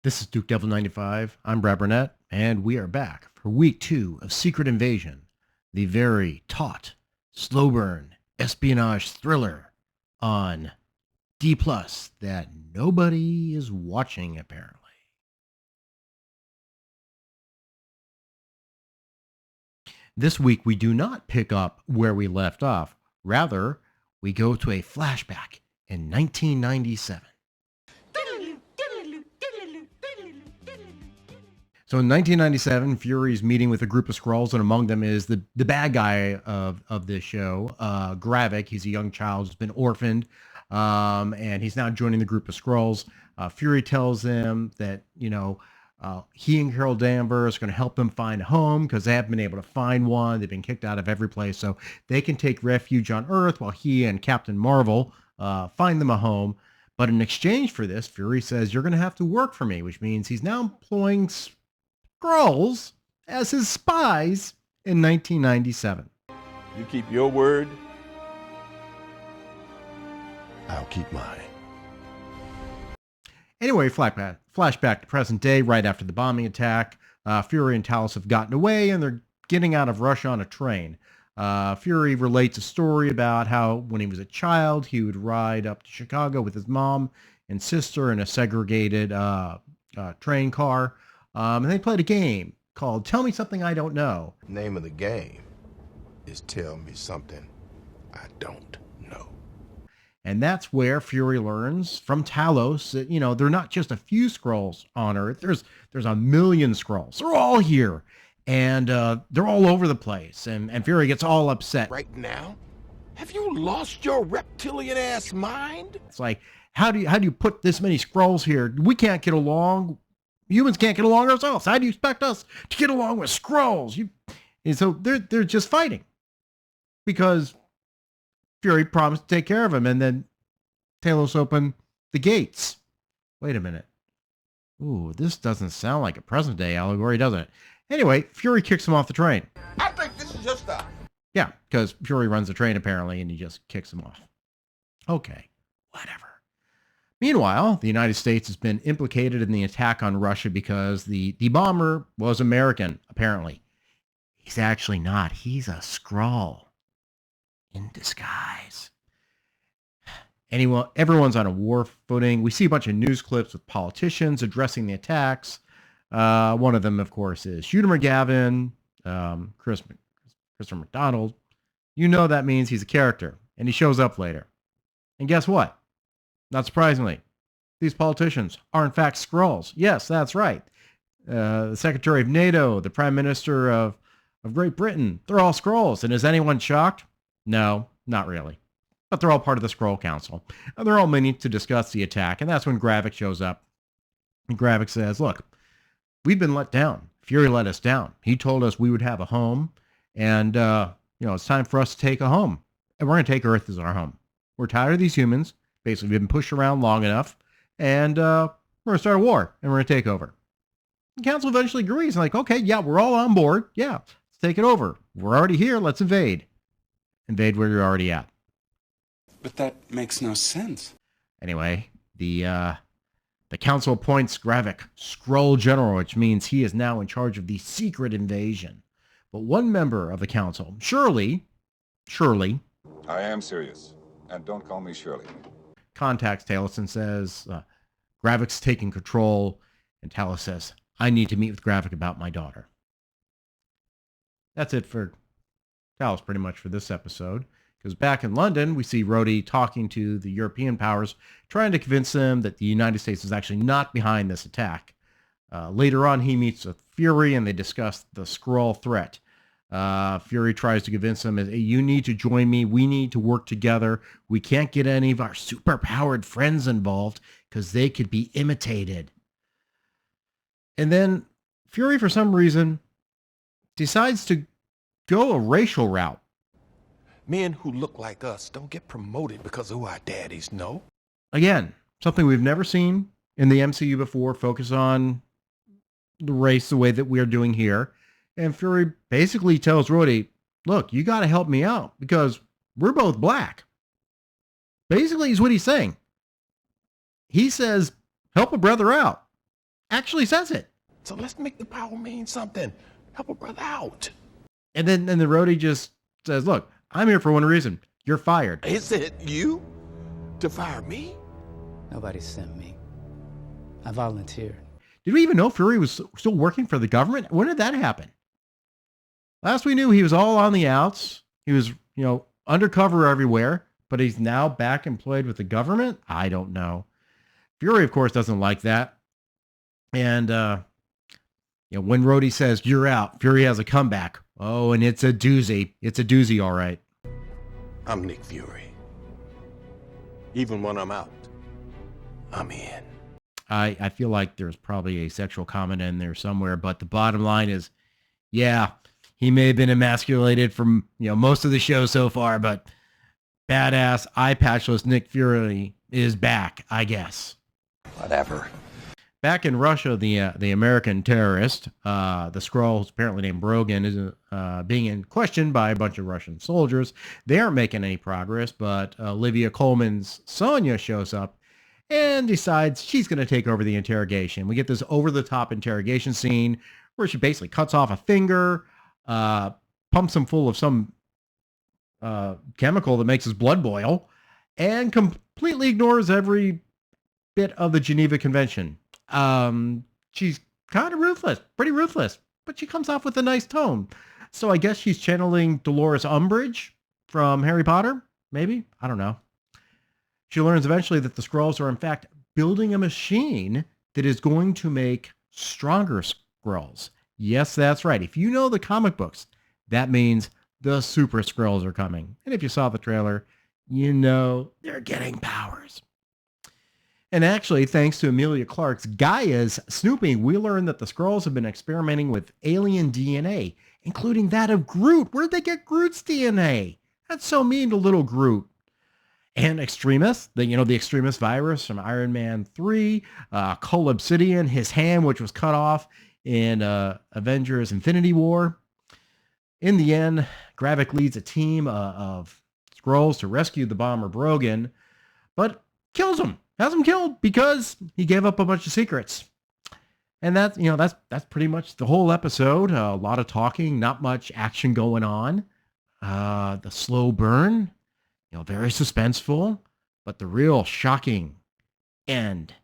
This is Duke Devil 95. I'm Brad Burnett, and we are back for week 2 of Secret Invasion, the very taut, slow burn espionage thriller on D Plus that nobody is watching apparently. This week we do not pick up where we left off. Rather, we go to a flashback in 1997. So in 1997, Fury's meeting with a group of Skrulls, and among them is the bad guy of this show, Gravik. He's a young child who's been orphaned, and he's now joining the group of Skrulls. Fury tells them that, he and Carol Danvers are going to help them find a home because they haven't been able to find one. They've been kicked out of every place, so they can take refuge on Earth while he and Captain Marvel find them a home. But in exchange for this, Fury says, you're going to have to work for me, which means he's now employing Skrulls as his spies in 1997. You keep your word, I'll keep mine. Anyway, flashback to present day, right after the bombing attack. Fury and Talos have gotten away, and they're getting out of Russia on a train. Fury relates a story about how when he was a child, he would ride up to Chicago with his mom and sister in a segregated train car. And they played a game called Tell Me Something I Don't Know. Name of the game is Tell Me Something I Don't Know. And that's where Fury learns from Talos that, there are not just a few Skrulls on Earth. There's a million Skrulls. They're all here. And they're all over the place. And Fury gets all upset. Right now? Have you lost your reptilian ass mind? It's like, how do you put this many Skrulls here? We can't get along. Humans can't get along ourselves. How do you expect us to get along with Skrulls? And so they're just fighting because Fury promised to take care of him, and then Talos opened the gates. Wait a minute. Ooh, this doesn't sound like a present day allegory, doesn't it? Anyway, Fury kicks him off the train. I think this is your style. Yeah, because Fury runs the train apparently, and he just kicks him off. Okay, whatever. Meanwhile, the United States has been implicated in the attack on Russia because the bomber was American, apparently. He's actually not. He's a Skrull in disguise. Everyone's on a war footing. We see a bunch of news clips with politicians addressing the attacks. One of them, of course, is Shooter McGavin, Christopher McDonald. You know that means he's a character, and he shows up later. And guess what? Not surprisingly, these politicians are in fact Skrulls. Yes, that's right. The Secretary of NATO, the Prime Minister of Great Britain, they're all Skrulls. And is anyone shocked? No, not really. But they're all part of the Skrull Council. And they're all meeting to discuss the attack. And that's when Gravik shows up. And Gravik says, look, we've been let down. Fury let us down. He told us we would have a home. And, it's time for us to take a home. And we're going to take Earth as our home. We're tired of these humans. Basically, we've been pushed around long enough, and we're going to start a war, and we're going to take over. The council eventually agrees, like, okay, yeah, we're all on board. Yeah, let's take it over. We're already here. Let's invade. Invade where you're already at. But that makes no sense. Anyway, the council appoints Gravik Skrull General, which means he is now in charge of the secret invasion. But one member of the council, Shirley, I am serious, and don't call me Shirley. contacts Talos and says, Gravik's taking control, and Talos says, I need to meet with Gravik about my daughter. That's it for Talos pretty much for this episode. Because back in London, we see Rhodey talking to the European powers, trying to convince them that the United States is actually not behind this attack. Later on, he meets with Fury, and they discuss the Skrull threat. Fury tries to convince him, hey, you need to join me. We need to work together. We can't get any of our super-powered friends involved because they could be imitated. And then Fury, for some reason, decides to go a racial route. Men who look like us don't get promoted because of who our daddies know. Again, something we've never seen in the MCU before, focus on the race the way that we are doing here. And Fury basically tells Rhodey, look, you got to help me out because we're both black. Basically is what he's saying. He says, help a brother out. Actually says it. So let's make the power mean something. Help a brother out. And then the Rhodey just says, look, I'm here for one reason. You're fired. Is it you to fire me? Nobody sent me. I volunteered. Did we even know Fury was still working for the government? When did that happen? Last we knew, he was all on the outs. He was, undercover everywhere, but he's now back employed with the government? I don't know. Fury, of course, doesn't like that. And, when Rhodey says, you're out, Fury has a comeback. Oh, and it's a doozy. It's a doozy, all right. I'm Nick Fury. Even when I'm out, I'm in. I feel like there's probably a sexual comment in there somewhere, but the bottom line is, yeah, he may have been emasculated from, most of the show so far, but badass, eye patchless Nick Fury is back, I guess. Whatever. Back in Russia, the American terrorist, the Skrull, who's apparently named Brogan, is being questioned by a bunch of Russian soldiers. They aren't making any progress, but Olivia Colman's Sonya shows up and decides she's going to take over the interrogation. We get this over-the-top interrogation scene where she basically cuts off a finger, pumps him full of some chemical that makes his blood boil, and completely ignores every bit of the Geneva Convention. She's kind of ruthless, pretty ruthless, but she comes off with a nice tone. So I guess she's channeling Dolores Umbridge from Harry Potter, maybe? I don't know. She learns eventually that the Skrulls are in fact building a machine that is going to make stronger Skrulls. Yes, that's right. If you know the comic books, that means the Super Skrulls are coming. And if you saw the trailer, you know they're getting powers. And actually, thanks to Emilia Clarke's Gaia's snooping, we learned that the Skrulls have been experimenting with alien DNA, including that of Groot. Where'd they get Groot's DNA? That's so mean to little Groot. And Extremis, the Extremis virus from Iron Man 3, Cull Obsidian, his hand, which was cut off in Avengers Infinity War. In the end, Gravik leads a team of Skrulls to rescue the bomber Brogan, but kills him. Has him killed because he gave up a bunch of secrets. And that's pretty much the whole episode. A lot of talking, not much action going on. The slow burn, very suspenseful, but the real shocking end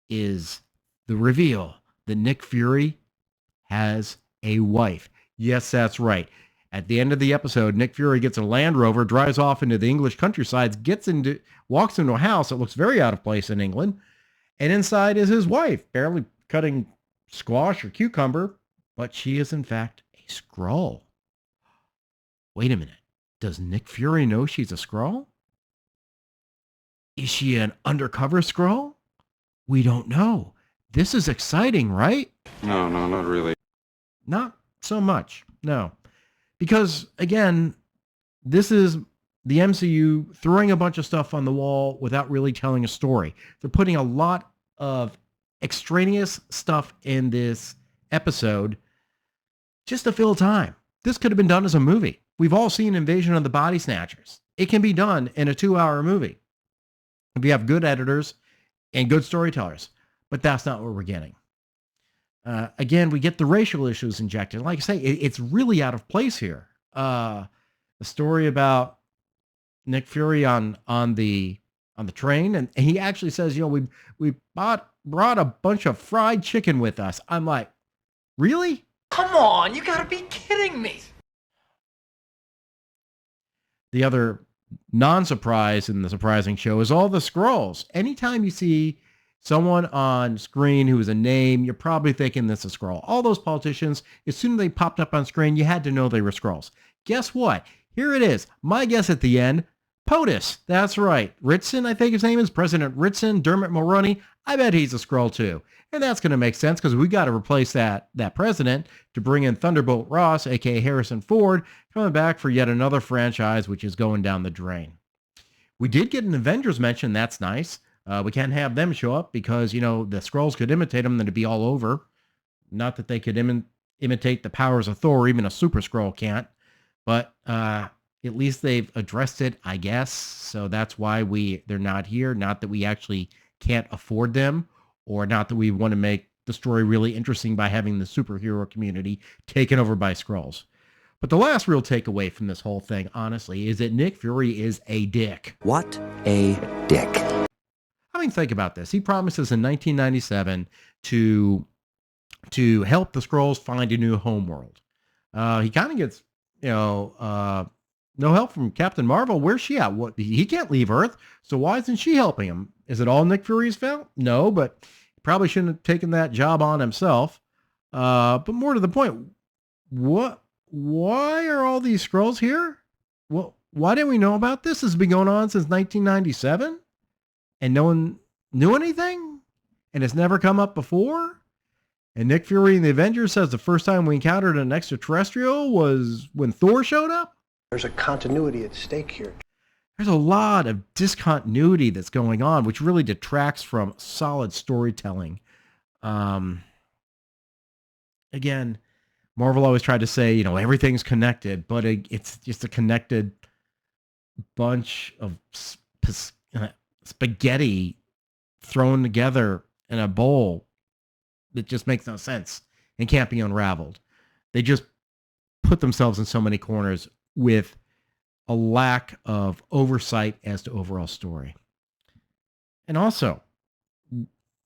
is the reveal that Nick Fury has a wife. Yes, that's right. At the end of the episode, Nick Fury gets a Land Rover, drives off into the English countryside, walks into a house that looks very out of place in England, and inside is his wife, barely cutting squash or cucumber, but she is in fact a Skrull. Wait a minute. Does Nick Fury know she's a Skrull? Is she an undercover Skrull? We don't know. This is exciting, right? No, not really. Not so much, no. Because, again, this is the MCU throwing a bunch of stuff on the wall without really telling a story. They're putting a lot of extraneous stuff in this episode just to fill time. This could have been done as a movie. We've all seen Invasion of the Body Snatchers. It can be done in a 2-hour movie if you have good editors and good storytellers. But that's not what we're getting. Again, we get the racial issues injected. Like I say, it's really out of place here. The story about Nick Fury on the train, and he actually says, we brought a bunch of fried chicken with us. I'm like, really? Come on, you gotta be kidding me. The other non-surprise in the surprising show is all the Skrulls. Anytime you see someone on screen who is a name, you're probably thinking this is a Skrull. All those politicians, as soon as they popped up on screen, you had to know they were Skrulls. Guess what? Here it is. My guess at the end, POTUS. That's right. Ritson, I think his name is President Ritson, Dermot Mulroney. I bet he's a Skrull too. And that's going to make sense because we got to replace that president to bring in Thunderbolt Ross, aka Harrison Ford, coming back for yet another franchise which is going down the drain. We did get an Avengers mention. That's nice. We can't have them show up because, the Skrulls could imitate them and it'd be all over. Not that they could imitate the powers of Thor, even a Super Skrull can't. But at least they've addressed it, I guess. So that's why they're not here. Not that we actually can't afford them, or not that we want to make the story really interesting by having the superhero community taken over by Skrulls. But the last real takeaway from this whole thing, honestly, is that Nick Fury is a dick. What a dick. I mean, think about this. He promises in 1997 to help the Skrulls find a new homeworld. He kind of gets, no help from Captain Marvel. Where's she at? What? He can't leave Earth, so why isn't she helping him? Is it all Nick Fury's fault? No, but he probably shouldn't have taken that job on himself. But more to the point, why are all these Skrulls here? Well, why didn't we know about this? This has been going on since 1997, and no one knew anything, and it's never come up before. And Nick Fury in the Avengers says the first time we encountered an extraterrestrial was when Thor showed up. There's a continuity at stake here. There's a lot of discontinuity that's going on, which really detracts from solid storytelling. Again, Marvel always tried to say, everything's connected, but it's just a connected bunch of spaghetti thrown together in a bowl that just makes no sense and can't be unraveled. They just put themselves in so many corners with a lack of oversight as to overall story. And also,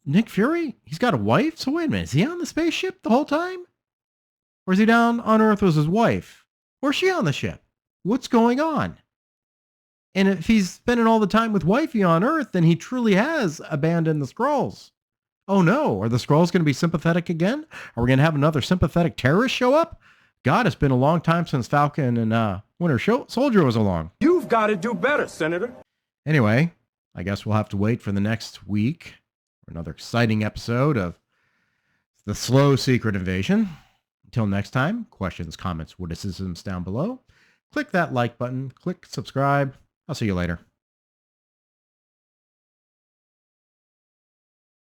Nick Fury, he's got a wife? So wait a minute, is he on the spaceship the whole time? Or is he down on Earth with his wife? Or is she on the ship? What's going on? And if he's spending all the time with wifey on Earth, then he truly has abandoned the Skrulls. Oh no, are the Skrulls going to be sympathetic again? Are we going to have another sympathetic terrorist show up? God, it's been a long time since Falcon and Winter Soldier was along. You've got to do better, Senator. Anyway, I guess we'll have to wait for the next week for another exciting episode of The Slow Secret Invasion. Until next time, questions, comments, witticisms down below. Click that like button, click subscribe. I'll see you later.